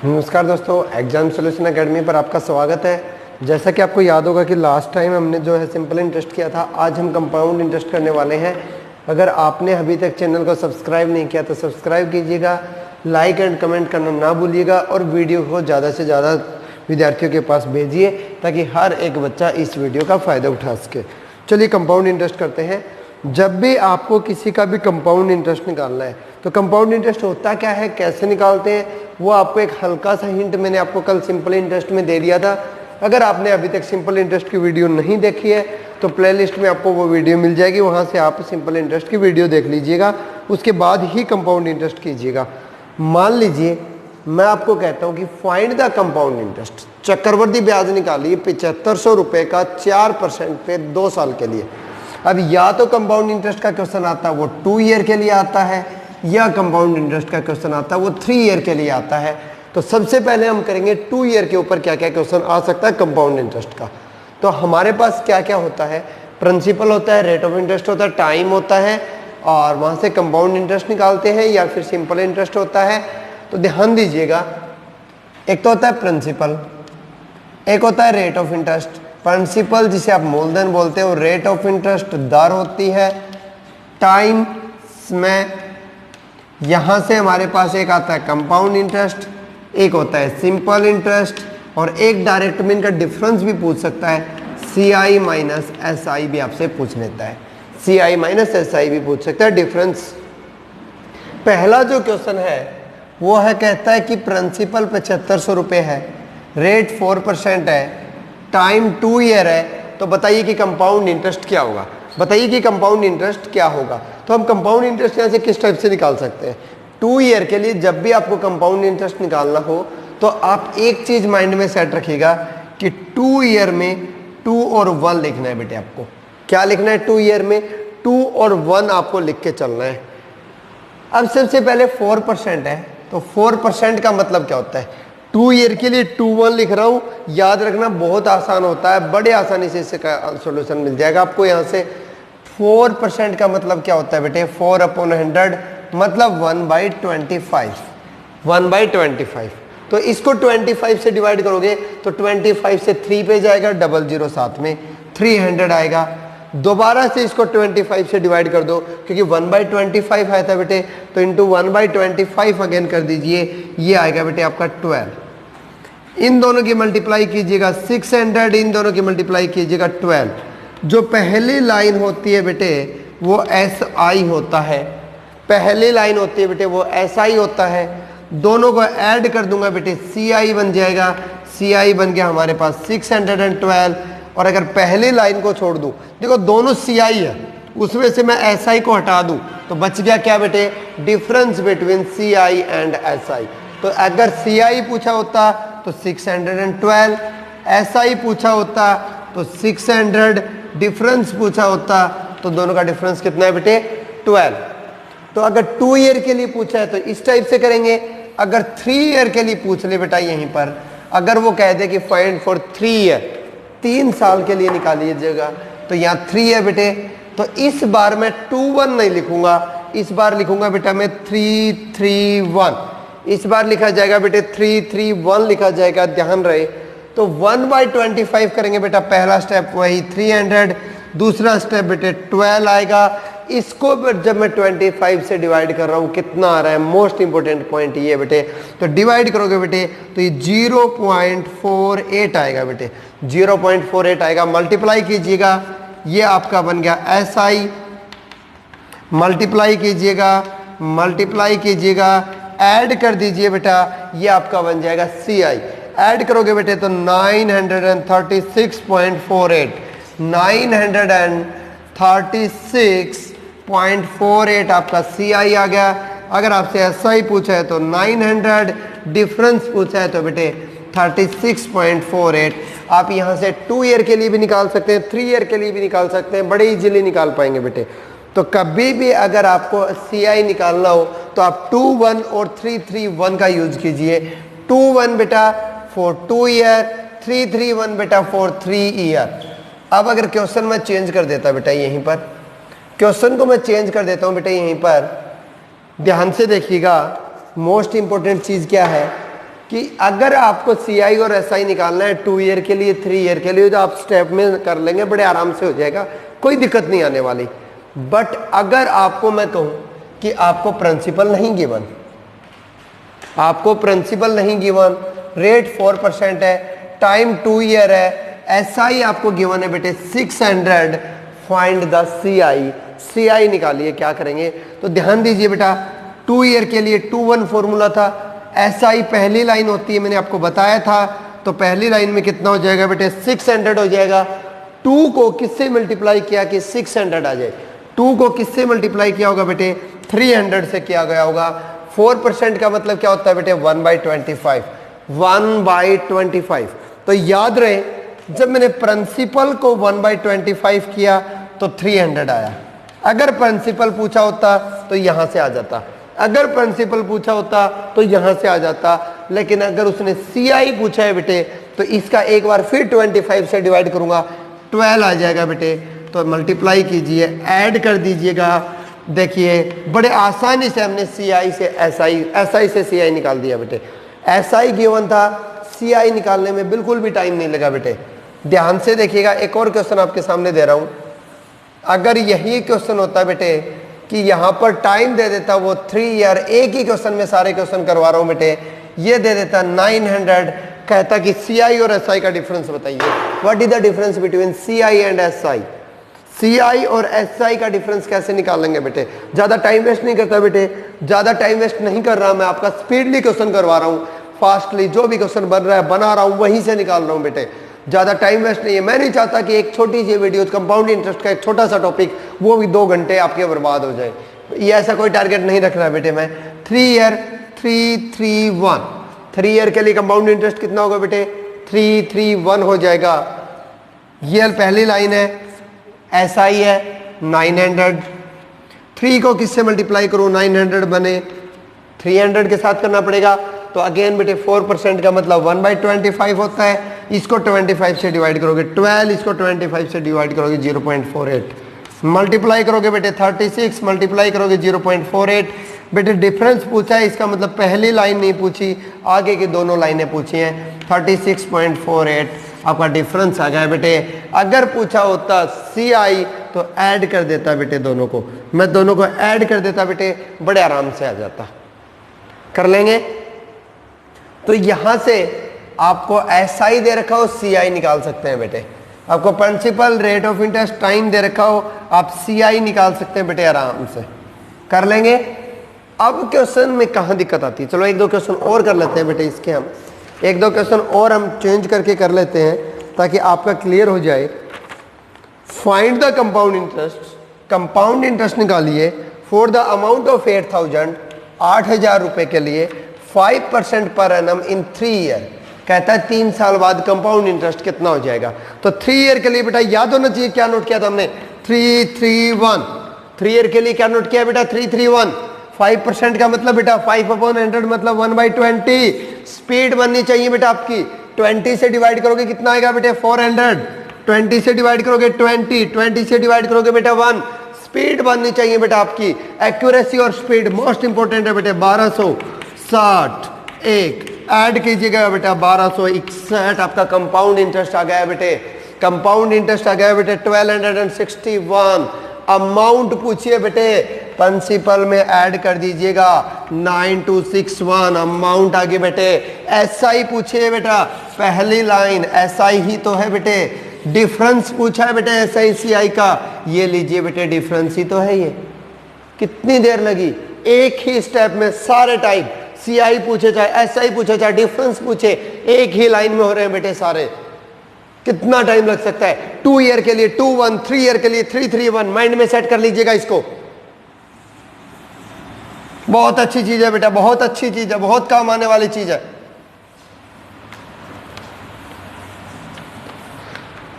नमस्कार दोस्तों, exam solution academy पर आपका स्वागत है। जैसा कि आपको याद होगा कि लास्ट टाइम हमने जो है सिंपल इंटरेस्ट किया था, आज हम कंपाउंड इंटरेस्ट करने वाले हैं। अगर आपने अभी तक चैनल को सब्सक्राइब नहीं किया तो सब्सक्राइब कीजिएगा, लाइक एंड कमेंट करना ना भूलिएगा और वीडियो को ज़्यादा से ज़्यादा विद्यार्थियों के पास भेजिए ताकि हर एक बच्चा इस वीडियो का फ़ायदा उठा सके। चलिए कंपाउंड इंटरेस्ट करते हैं। जब भी आपको किसी का भी कंपाउंड इंटरेस्ट निकालना है तो कंपाउंड इंटरेस्ट होता क्या है, कैसे निकालते हैं, वो आपको एक हल्का सा हिंट मैंने आपको कल सिंपल इंटरेस्ट में दे दिया था। अगर आपने अभी तक सिंपल इंटरेस्ट की वीडियो नहीं देखी है तो प्लेलिस्ट में आपको वो वीडियो मिल जाएगी, वहाँ से आप सिंपल इंटरेस्ट की वीडियो देख लीजिएगा, उसके बाद ही कंपाउंड इंटरेस्ट कीजिएगा। मान लीजिए मैं आपको कहता हूँ कि फाइंड द कंपाउंड इंटरेस्ट, चक्रवृद्धि ब्याज निकालिए 7500 रुपये का 4% पे 2 साल के लिए। अब या तो कंपाउंड इंटरेस्ट का क्वेश्चन आता है वो 2 ईयर के लिए आता है, या कंपाउंड इंटरेस्ट का क्वेश्चन आता है वो 3 ईयर के लिए आता है। तो सबसे पहले हम करेंगे 2 ईयर के ऊपर क्या क्या क्वेश्चन आ सकता है कंपाउंड इंटरेस्ट का। तो हमारे पास क्या क्या होता है, प्रिंसिपल होता है, रेट ऑफ इंटरेस्ट होता है, टाइम होता है, और वहाँ से कंपाउंड इंटरेस्ट निकालते हैं या फिर सिंपल इंटरेस्ट होता है। तो ध्यान दीजिएगा, एक तो होता है प्रिंसिपल, एक होता है रेट ऑफ इंटरेस्ट। प्रिंसिपल जिसे आप मूलधन बोलते हो, रेट ऑफ इंटरेस्ट दर होती है, टाइम में यहाँ से हमारे पास एक आता है कंपाउंड इंटरेस्ट, एक होता है सिंपल इंटरेस्ट, और एक डायरेक्ट में इनका डिफरेंस भी पूछ सकता है, CI माइनस SI भी आपसे पूछ लेता है, CI माइनस SI भी पूछ सकता है डिफरेंस। पहला जो क्वेश्चन है वो है, कहता है कि प्रिंसिपल 7500 रुपये है, रेट 4% है, टाइम 2 ईयर है, तो बताइए कि कंपाउंड इंटरेस्ट क्या होगा। बताइए कि कंपाउंड इंटरेस्ट क्या होगा। तो हम कंपाउंड इंटरेस्ट यहाँ से किस टाइप से निकाल सकते हैं। 2 ईयर के लिए जब भी आपको कंपाउंड इंटरेस्ट निकालना हो तो आप एक चीज माइंड में सेट रखिएगा कि 2 ईयर में 2 और 1 लिखना है बेटे। आपको क्या लिखना है 2 ईयर में, 2 और 1 आपको लिख के चलना है। अब सबसे पहले 4% है, तो 4% का मतलब क्या होता है। 2 ईयर के लिए 2 1 लिख रहा हूँ, याद रखना बहुत आसान होता है, बड़े आसानी से इसका सॉल्यूशन मिल जाएगा आपको। यहाँ से 4% का मतलब क्या होता है बेटे, 4/100 मतलब 1/25, 1/25। तो इसको 25 से डिवाइड करोगे तो 25 से 3 पे जाएगा, 00 साथ में 300 आएगा। दोबारा से इसको 25 से डिवाइड कर दो क्योंकि 1/25 आया था बेटे, तो इंटू 1/25 अगेन कर दीजिए, ये आएगा बेटे आपका 12। इन दोनों की मल्टीप्लाई कीजिएगा 600, इन दोनों की मल्टीप्लाई कीजिएगा 12। जो पहली लाइन होती है बेटे वो SI होता है, पहली लाइन होती है बेटे वो SI होता है। दोनों को ऐड कर दूंगा बेटे, CI बन जाएगा, CI बन गया हमारे पास 612। और अगर पहली लाइन को छोड़ दूं, देखो दोनों CI है, उसमें से मैं SI को हटा दूं तो बच गया क्या बेटे, difference between CI and SI। तो अगर CI पूछा होता तो 612, SI पूछा होता तो 600, डिफरेंस पूछा होता तो दोनों का डिफरेंस कितना है बेटे 12। तो अगर 2 ईयर के लिए पूछा है तो इस टाइप से करेंगे। अगर 3 ईयर के लिए पूछ ले बेटा, यहीं पर अगर वो कह दे कि फाइंड फॉर 3 ईयर, 3 साल के लिए निकालिएगा, तो यहाँ 3 है बेटे। तो इस बार मैं 2 1 नहीं लिखूंगा, इस बार लिखूंगा बेटा मैं 3 3 1। इस बार लिखा जाएगा बेटे 3 3 1 लिखा जाएगा, ध्यान रहे। तो 1/25 करेंगे बेटा, पहला स्टेप वही 300, दूसरा स्टेप बेटे 12 आएगा। इसको जब मैं 25 से डिवाइड कर रहा हूँ कितना आ रहा है, मोस्ट इंपोर्टेंट पॉइंट ये बेटे। तो डिवाइड करोगे बेटे तो ये 0.48 आएगा बेटे, 0.48 आएगा। मल्टीप्लाई कीजिएगा, ये आपका बन गया SI, मल्टीप्लाई कीजिएगा, मल्टीप्लाई कीजिएगा, ऐड कर दीजिए बेटा, ये आपका बन जाएगा CI। ऐड करोगे बेटे तो 936.48, 936.48 आपका CI आ गया। अगर आपसे SI पूछा है तो 900, डिफरेंस पूछा है तो बेटे 36.48। आप यहाँ से 2 ईयर के लिए भी निकाल सकते हैं, 3 ईयर के लिए भी निकाल सकते हैं, बड़े इजीली निकाल पाएंगे बेटे। तो कभी भी अगर आपको CI निकालना हो तो आप 2 1 और 3 3 1 का यूज कीजिए। 2 1 बेटा फॉर 2 ईयर, 3 3 1 बेटा फॉर 3 ईयर। अब अगर क्वेश्चन मैं चेंज कर देता बेटा, यहीं पर क्वेश्चन को मैं चेंज कर देता हूं बेटा, यहीं पर ध्यान से देखिएगा। मोस्ट इंपॉर्टेंट चीज क्या है, कि अगर आपको सीआई और एसआई निकालना है 2 ईयर के लिए 3 ईयर के लिए तो आप स्टेप में कर लेंगे, बड़े आराम से हो जाएगा, कोई दिक्कत नहीं आने वाली। बट अगर आपको मैं कहूं कि आपको प्रिंसिपल नहीं गिवन, आपको प्रिंसिपल नहीं गिवन, रेट 4% है, टाइम 2 ईयर है, एसआई आपको गिवन है बेटे 600, फाइंड द सीआई। सीआई निकालिए, क्या करेंगे तो ध्यान दीजिए बेटा 2 ईयर के लिए 2-1 फॉर्मूला था, एसआई पहली लाइन होती है, मैंने आपको बताया था, तो पहली लाइन में कितना हो जाएगा बेटे 600 हो जाएगा। 2 को किससे मल्टीप्लाई किया कि 600 आ जाए, 2 को किससे मल्टीप्लाई किया होगा बेटे 300 से किया गया होगा। 4% का मतलब क्या होता है बेटे 1/25, 1/25। तो याद रहे जब मैंने प्रिंसिपल को 1/25 किया तो 300 आया। अगर प्रिंसिपल पूछा होता तो यहां से आ जाता, अगर प्रिंसिपल पूछा होता तो यहां से आ जाता, लेकिन अगर उसने सीआई पूछा है बेटे तो इसका एक बार फिर 25 से डिवाइड करूंगा, 12 आ जाएगा बेटे। तो मल्टीप्लाई कीजिए, ऐड कर दीजिएगा। देखिए बड़े आसानी से हमने सीआई से एसआई, एसआई से सीआई निकाल दिया बेटे। एसआई गिवन था, सीआई निकालने में बिल्कुल भी टाइम नहीं लगा बेटे। ध्यान से देखिएगा, एक और क्वेश्चन आपके सामने दे रहा हूं। अगर यही क्वेश्चन होता बेटे कि यहां पर टाइम दे देता वो 3 ईयर, एक ही क्वेश्चन में सारे क्वेश्चन करवा रहा हूं बेटे, ये दे देता 900, कहता कि सीआई और एसआई का डिफरेंस बताइए। What is the difference between CI and SI. CI और एसआई का डिफरेंस कैसे निकालेंगे बेटे, ज्यादा टाइम वेस्ट नहीं करता बेटे, ज्यादा टाइम वेस्ट नहीं कर रहा मैं, आपका स्पीडली क्वेश्चन करवा रहा हूं, फास्टली जो भी क्वेश्चन बन रहा है बना रहा हूं, वहीं से निकाल रहा हूं बेटे, ज्यादा टाइम वेस्ट नहीं है। मैं नहीं चाहता कि एक छोटी सी वीडियो कंपाउंड इंटरेस्ट का एक छोटा सा टॉपिक वो भी 2 घंटे आपके बर्बाद हो जाए, ये ऐसा कोई टारगेट नहीं रख रहा बेटे मैं। 3 ईयर 331, 3 ईयर के लिए कंपाउंड इंटरेस्ट कितना होगा बेटे 331 हो जाएगा। ये पहली लाइन है, एसआई है 900, 3 को किससे मल्टीप्लाई करूं 900 बने, 300 के साथ करना पड़ेगा। तो अगेन बेटे 4% का मतलब 1/25 होता है, इसको 25 से डिवाइड करोगे 12, इसको 25 से डिवाइड करोगे 0.48, मल्टीप्लाई करोगे बेटे 36, मल्टीप्लाई करोगे 0.48। बेटे डिफरेंस पूछा है, इसका मतलब पहली लाइन नहीं पूछी, आगे की दोनों लाइनें पूछी हैं। 36.48 आपका डिफरेंस आ गया बेटे। अगर पूछा होता सीआई तो ऐड कर देता बेटे, दोनों को मैं दोनों को ऐड कर देता बेटे, बड़े आराम से आ जाता। कर लेंगे। तो यहां से आपको एसआई दे रखा हो, सीआई निकाल सकते हैं बेटे। आपको principal, rate of interest, time दे रखा हो, आप सीआई निकाल सकते हैं बेटे आराम से। कर लेंगे। अब क्वेश्चन में कहां दिक्कत आती है, चलो 1-2 क्वेश्चन और कर लेते हैं बेटे इसके, हम 1-2 क्वेश्चन और हम चेंज करके कर लेते हैं ताकि आपका क्लियर हो जाए। Find the compound interest, compound interest निकालिए फॉर द अमाउंट ऑफ 8000, 8000 रुपए के लिए 5% पर एनम इन 3 ईयर। कहता है 3 साल बाद कंपाउंड इंटरेस्ट कितना हो जाएगा। तो 3 ईयर के लिए बेटा याद होना चाहिए, क्या नोट किया था हमने 331। 3 ईयर के लिए क्या नोट किया बेटा 331। 5% का मतलब बेटा 5/100 मतलब 1/20। स्पीड बननी चाहिए बेटा आपकी, 20 से डिवाइड करोगे कितना आएगा बेटे 400, 20 से डिवाइड करोगे 20, 20 से डिवाइड करोगे बेटा 1। स्पीड बननी चाहिए बेटा आपकी, एक्यूरेसी और स्पीड मोस्ट इंपोर्टेंट है बेटे। 1260 एक ऐड कीजिएगा बेटा 1261 आपका कंपाउंड इंटरेस्ट आ गया बेटे, कंपाउंड इंटरेस्ट आ गया बेटे 1261। अमाउंट पूछिए बेटे, प्रिंसिपल में ऐड कर दीजिएगा 9261 अमाउंट आगे बेटे। एसआई पूछिए बेटा, पहली लाइन एसआई ही तो है बेटे। डिफरेंस पूछा है बेटे एसआई सीआई का, ये लीजिए बेटे डिफरेंस ही तो है। ये कितनी देर लगी, एक ही स्टेप में सारे टाइप, सीआई पूछे चाहे एसआई पूछे चाहे डिफरेंस पूछे, एक ही लाइन में हो रहे हैं बेटे सारे। कितना टाइम लग सकता है। 2 ईयर के लिए 21, 3 ईयर के लिए 331, माइंड में सेट कर लीजिएगा इसको। बहुत अच्छी चीज है बेटा, बहुत अच्छी चीज है, बहुत काम आने वाली चीज है।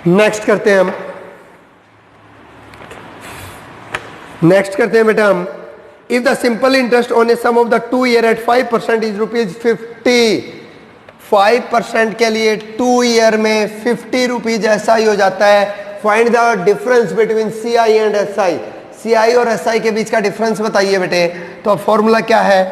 नेक्स्ट करते हैं हम, नेक्स्ट करते हैं बेटा हम। If the simple interest on a sum of the 2 year at 5% is ₹50, 5% के लिए 2 ईयर में 50 रुपीज ऐसा ही हो जाता है। Find the difference between CI and SI, CI और एसआई के बीच का डिफरेंस बताइए बेटे। तो फॉर्मूला क्या है,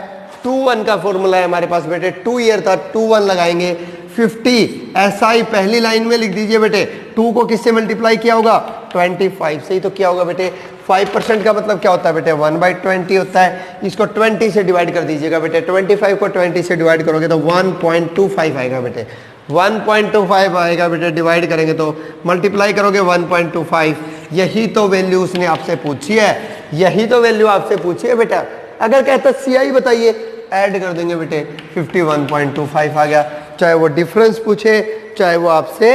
2 1 का फॉर्मूला है हमारे पास बेटे, 2 ईयर था, 2 1 लगाएंगे 50 SI पहली लाइन में लिख दीजिए बेटे। 2 को किससे मल्टीप्लाई किया होगा? 25 से ही तो किया होगा बेटे। 5% का मतलब क्या होता है बेटे? 1/20 होता है। इसको 20 से डिवाइड कर दीजिएगा बेटे। 25 को 20 से डिवाइड करोगे तो 1.25 आएगा बेटे। 1.25 आएगा बेटे, डिवाइड करेंगे तो मल्टीप्लाई करोगे 1.25। यही तो वैल्यू उसने आपसे पूछी है, यही तो वैल्यू आपसे पूछी है बेटा। अगर कहता CI बताइए, ऐड कर देंगे बेटे, 51.25 आ गया। चाहे वो डिफरेंस पूछे, चाहे वो आपसे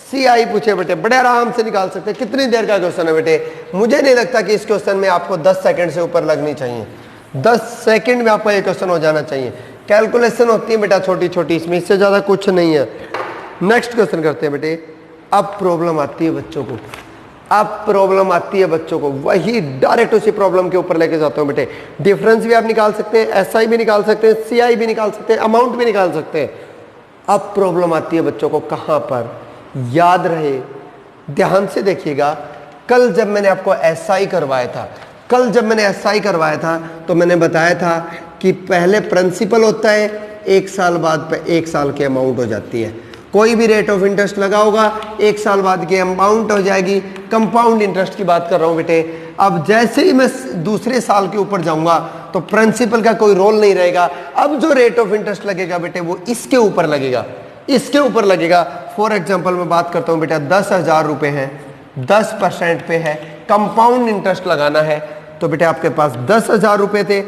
CI पूछे बेटे, बड़े आराम से निकाल सकते हैं। कितनी देर का क्वेश्चन है बेटे? मुझे नहीं लगता कि इस क्वेश्चन में आपको 10 सेकंड से ऊपर लगनी चाहिए। 10 सेकंड में आपका ये क्वेश्चन हो जाना चाहिए। कैलकुलेशन होती है बेटा छोटी छोटी, इसमें इससे ज्यादा कुछ नहीं है। नेक्स्ट क्वेश्चन करते हैं बेटे। अब प्रॉब्लम आती है बच्चों को, अब प्रॉब्लम आती है बच्चों को, वही डायरेक्ट उसी प्रॉब्लम के ऊपर लेके जाता हूं बेटे। डिफरेंस भी आप निकाल सकते हैं, SI भी निकाल सकते हैं, CI भी निकाल सकते हैं, अमाउंट भी निकाल सकते हैं। अब प्रॉब्लम आती है बच्चों को कहां पर? याद रहे, ध्यान से देखिएगा। कल जब मैंने आपको SI करवाया था, कल जब मैंने SI करवाया था तो मैंने बताया था कि पहले प्रिंसिपल होता है, 1 साल बाद 1 साल की अमाउंट हो जाती है। कोई भी रेट ऑफ इंटरेस्ट लगा होगा, 1 साल बाद की अमाउंट हो जाएगी। कंपाउंड इंटरेस्ट की बात कर रहा हूं बेटे। अब जैसे ही मैं दूसरे साल के ऊपर जाऊंगा तो प्रिंसिपल का कोई रोल नहीं रहेगा। अब जो रेट ऑफ इंटरेस्ट लगेगा बेटे वो इसके ऊपर लगेगा, इसके ऊपर लगेगा। फॉर एग्जाम्पल मैं बात करता हूं बेटा, 10,000 रुपए है, 10% पे है, कंपाउंड इंटरेस्ट लगाना है। तो बेटे आपके पास 10,000 रुपए थे,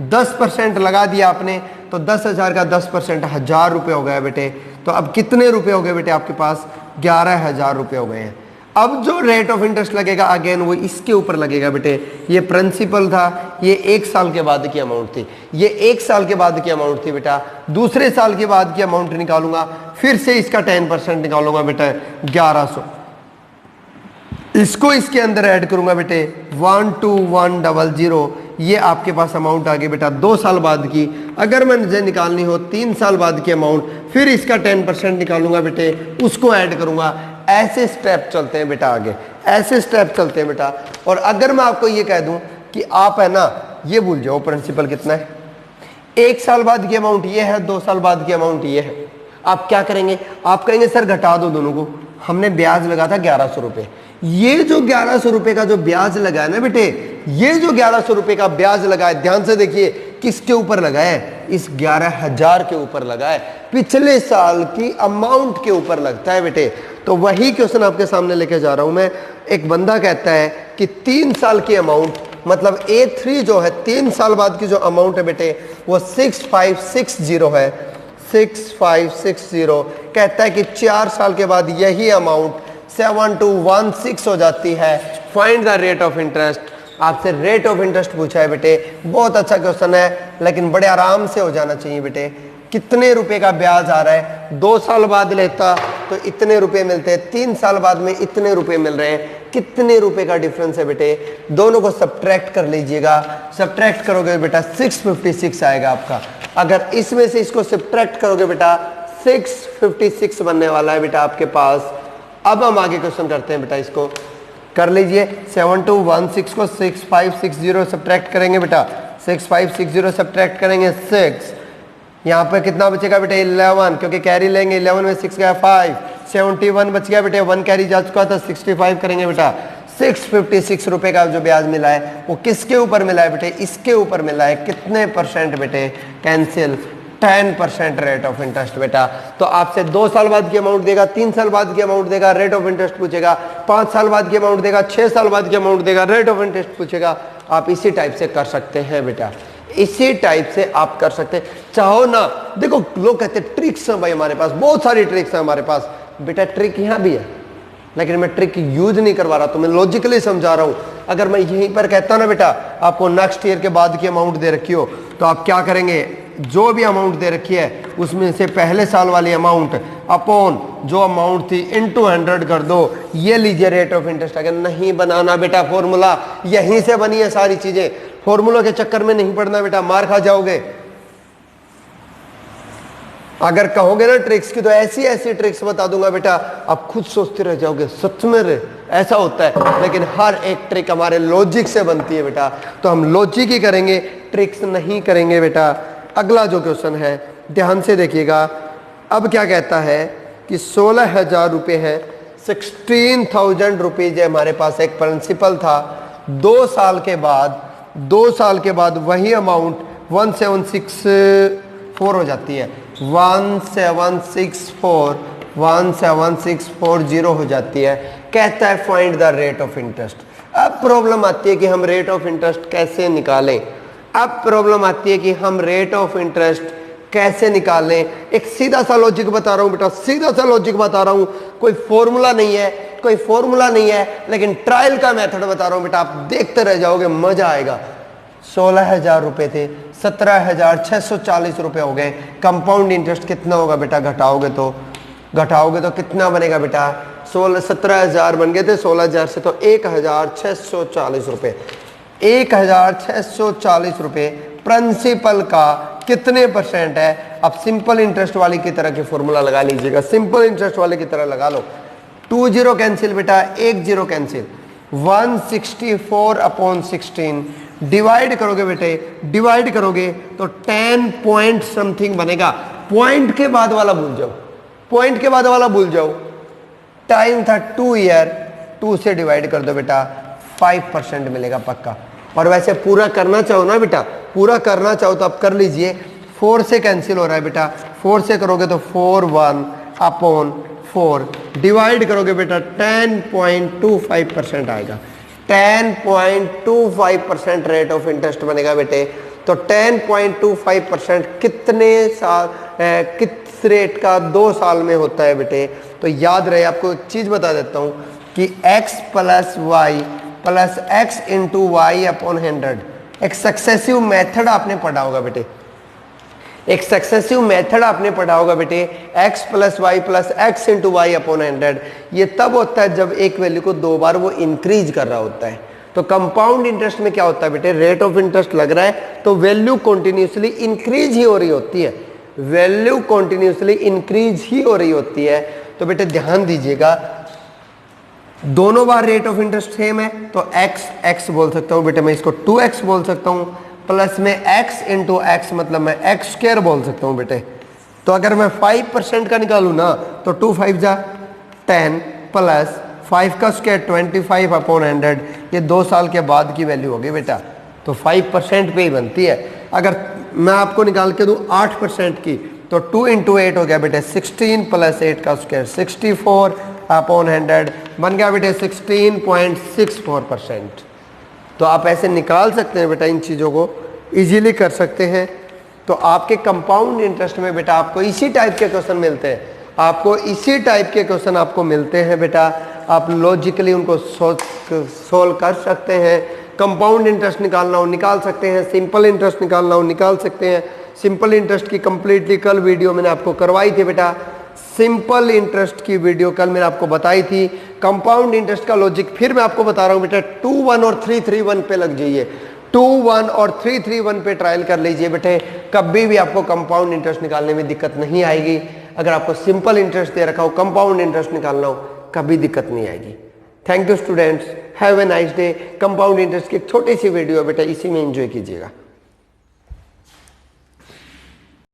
10% लगा दिया आपने, तो 10,000 का 10% 1,000 रुपये हो गया बेटे। तो अब कितने रुपए हो गए बेटे आपके पास? 11,000 रुपये हो गए हैं। अब जो रेट ऑफ इंटरेस्ट लगेगा अगेन वो इसके ऊपर लगेगा बेटे। ये प्रिंसिपल था, ये 1 साल के बाद की अमाउंट थी, ये 1 साल के बाद की अमाउंट थी बेटा। दूसरे साल के बाद की अमाउंट निकालूंगा, फिर से इसका 10% निकालूंगा बेटा, 1100। इसको इसके अंदर ऐड करूंगा बेटे, 12100। ये आपके पास अमाउंट आ गई बेटा 2 साल बाद की। अगर मुझे निकालनी हो 3 साल बाद की अमाउंट, फिर इसका 10% निकालूंगा बेटे, उसको ऐड करूंगा। ऐसे स्टेप चलते हैं बेटा आगे, ऐसे स्टेप चलते हैं बेटा। और अगर मैं आपको ये कह दूं कि आप है ना, ये भूल जाओ प्रिंसिपल कितना है, 1 साल बाद की अमाउंट ये है, 2 साल बाद की अमाउंट ये है, आप क्या करेंगे? आप कहेंगे सर घटा दो दोनों को। हमने ब्याज लगा था 1100 रुपए, ये जो 1100 रुपए का जो ब्याज लगा है ना बेटे, ये जो 1100 रुपए का ब्याज लगा है, ध्यान से देखिए किसके ऊपर लगा है? इस 11,000 के ऊपर लगा है, पिछले साल की अमाउंट के ऊपर लगता है बेटे। तो वही क्वेश्चन आपके सामने लेके जा रहा हूं मैं। एक बंदा कहता है कि 3 साल की अमाउंट, मतलब A3 जो है 3 साल बाद की जो अमाउंट है बेटे वो 6560 है, 6560। कहता है कि 4 साल के बाद यही अमाउंट 7216 हो जाती है। Find the rate of interest. आपसे रेट ऑफ इंटरेस्ट पूछा है बेटे, बहुत अच्छा क्वेश्चन है, लेकिन बड़े आराम से हो जाना चाहिए बेटे। कितने रुपए का ब्याज आ रहा है? 2 साल बाद लेता तो इतने रुपए मिलते हैं, 3 साल बाद में इतने रुपए मिल रहे हैं। कितने रुपए का डिफरेंस है बेटे? दोनों को सब्ट्रैक्ट कर लीजिएगा। सब्ट्रैक्ट करोगे बेटा 656 आएगा आपका। अगर इसमें से इसको सब्ट्रैक्ट करोगे बेटा 656 बनने वाला है बेटा आपके पास। अब हम आगे क्वेश्चन करते हैं बेटा, इसको कर लीजिए। 7216 को 6560 सब्ट्रैक्ट करेंगे बेटा, 6560 सब्ट्रैक्ट करेंगे 6, यहाँ पे कितना बचेगा बेटे? 11, क्योंकि कैरी लेंगे, 11 में 6 गया 5, 71 बच गया बेटे, 1 कैरी जा चुका था, 65 करेंगे बेटा। 656 रुपए का जो ब्याज मिला है वो किसके ऊपर मिला है बेटे? इसके ऊपर मिला है। कितने परसेंट बेटे? कैंसिल, 10% रेट ऑफ इंटरेस्ट बेटा। तो आपसे 2 साल बाद की अमाउंट देगा, 3 साल बाद की अमाउंट देगा, रेट ऑफ इंटरेस्ट पूछेगा, 5 साल बाद की अमाउंट देगा, 6 साल बाद की अमाउंट देगा, रेट ऑफ इंटरेस्ट पूछेगा। आप इसी टाइप से कर सकते हैं बेटा, इसी टाइप से आप कर सकते हैं। चाहो ना, देखो लोग कहते हैं ट्रिक्स हैं भाई हमारे पास, बहुत सारी ट्रिक्स हैं हमारे पास। बेटा ट्रिक यहाँ भी है, लेकिन मैं ट्रिक यूज नहीं करवा रहा, तो मैं लॉजिकली समझा रहा हूं। अगर मैं यहीं पर कहता ना बेटा आपको नेक्स्ट ईयर के बाद की अमाउंट दे रखी हो, तो आप क्या करेंगे? जो भी अमाउंट दे रखी है उसमें से पहले साल वाली अमाउंट अपॉन जो अमाउंट थी इनटू 100 कर दो। ये लीजिए रेट ऑफ इंटरेस्ट। अगर नहीं बनाना बेटा फॉर्मूला, यहीं से बनी है सारी चीजें, फॉर्मूलों के चक्कर में नहीं पड़ना बेटा, मार खा जाओगे। अगर कहोगे ना ट्रिक्स की, तो ऐसी ऐसी ट्रिक्स बता दूंगा बेटा, आप खुद सोचते रह जाओगे सच में रे ऐसा होता है। लेकिन हर एक ट्रिक हमारे लॉजिक से बनती है बेटा, तो हम लॉजिक ही करेंगे, ट्रिक्स नहीं करेंगे बेटा। अगला जो क्वेश्चन है ध्यान से देखिएगा। अब क्या कहता है कि 16,000 रुपये है, 16,000 रुपीज हमारे पास एक प्रिंसिपल था। 2 साल के बाद वही अमाउंट 1764 हो जाती है, 17640 हो जाती है। कहता है find the rate of interest. अब प्रॉब्लम आती है कि हम रेट ऑफ इंटरेस्ट कैसे निकालें। कैसे निकालें। एक सीधा सा लॉजिक बता रहा हूं बेटा, सीधा सा लॉजिक बता रहा हूं, कोई फॉर्मूला नहीं है, लेकिन ट्रायल का मेथड बता रहा हूं बेटा, आप देखते रह जाओगे, मजा आएगा। 16,000 रुपए थे, 17,640 रुपए हो गए। कंपाउंड इंटरेस्ट कितना होगा बेटा, घटाओगे तो कितना बनेगा बेटा, 17,000 बन गए थे 16,000 से, तो 1,640 रुपए। 1,640 रुपए प्रिंसिपल का कितने परसेंट है। अब सिंपल इंटरेस्ट वाली की तरह की फॉर्मूला लगा लीजिएगा, सिंपल इंटरेस्ट वाले की तरह लगा लो। 2 0 कैंसिल बेटा, 1 0 कैंसिल, 164/16 डिवाइड करोगे बेटे, तो 10 पॉइंट समथिंग बनेगा। पॉइंट के बाद वाला भूल जाओ, टाइम था 2 ईयर, 2 से डिवाइड कर दो बेटा, 5% मिलेगा पक्का। और वैसे पूरा करना चाहो ना बेटा, तो आप कर लीजिए। 4 से कैंसिल हो रहा है बेटा, 4 से करोगे तो 41/4 डिवाइड करोगे बेटा, 10.25% आएगा। 10.25% रेट ऑफ इंटरेस्ट बनेगा बेटे। तो 10.25% किस रेट का 2 साल में होता है बेटे। तो याद रहे, आपको एक चीज बता देता हूं कि x + y + x × y/100 एक सक्सेसिव मेथड आपने पढ़ा होगा बेटे, x + y + x × y/100। ये तब होता है जब एक वैल्यू को 2 बार वो इंक्रीज कर रहा होता है। तो कंपाउंड इंटरेस्ट में क्या होता है बेटे, रेट ऑफ इंटरेस्ट लग रहा है तो वैल्यू कंटिन्यूअसली इंक्रीज ही हो रही होती है, तो बेटे ध्यान दीजिएगा, दोनों बार रेट ऑफ इंटरेस्ट सेम है तो x बोल सकता हूं बेटे, मैं इसको 2x बोल सकता हूं, प्लस में x × x मतलब मैं x² बोल सकता हूं बेटे। तो अगर मैं 5% का निकालूं ना तो 2 5 जा 10 प्लस 5 का स्क्वायर 25/100, ये 2 साल के बाद की वैल्यू होगी बेटा, तो 5% पे ही बनती है। अगर मैं आपको निकाल के दूं 8% की तो 2 × 8 हो गया बेटे 16 प्लस 8 का स्क्वायर 64/100 बन गया बेटे 16.64%। तो आप ऐसे निकाल सकते हैं बेटा, इन चीज़ों को इजीली कर सकते हैं। तो आपके कंपाउंड इंटरेस्ट में बेटा आपको इसी टाइप के क्वेश्चन मिलते हैं, बेटा। आप लॉजिकली उनको सोल्व कर सकते हैं। कंपाउंड इंटरेस्ट निकालना हो निकाल सकते हैं, सिंपल इंटरेस्ट निकालना हो निकाल सकते हैं। सिंपल इंटरेस्ट की कंप्लीटली कल वीडियो मैंने आपको करवाई थी बेटा, सिंपल इंटरेस्ट की वीडियो कल मैंने आपको बताई थी। कंपाउंड इंटरेस्ट का लॉजिक फिर मैं आपको बता रहा हूं बेटा, 2 1 और 3 3 1 पे लग जाइए, 2 1 और 3 3 1 पे ट्रायल कर लीजिए बेटे, कभी भी आपको कंपाउंड इंटरेस्ट निकालने में दिक्कत नहीं आएगी। अगर आपको सिंपल इंटरेस्ट दे रखा हो, कंपाउंड इंटरेस्ट निकालना हो, कभी दिक्कत नहीं आएगी। Thank you students, have a nice day. Compound interest की एक छोटी सी वीडियो है बेटा, इसी में एंजॉय कीजिएगा।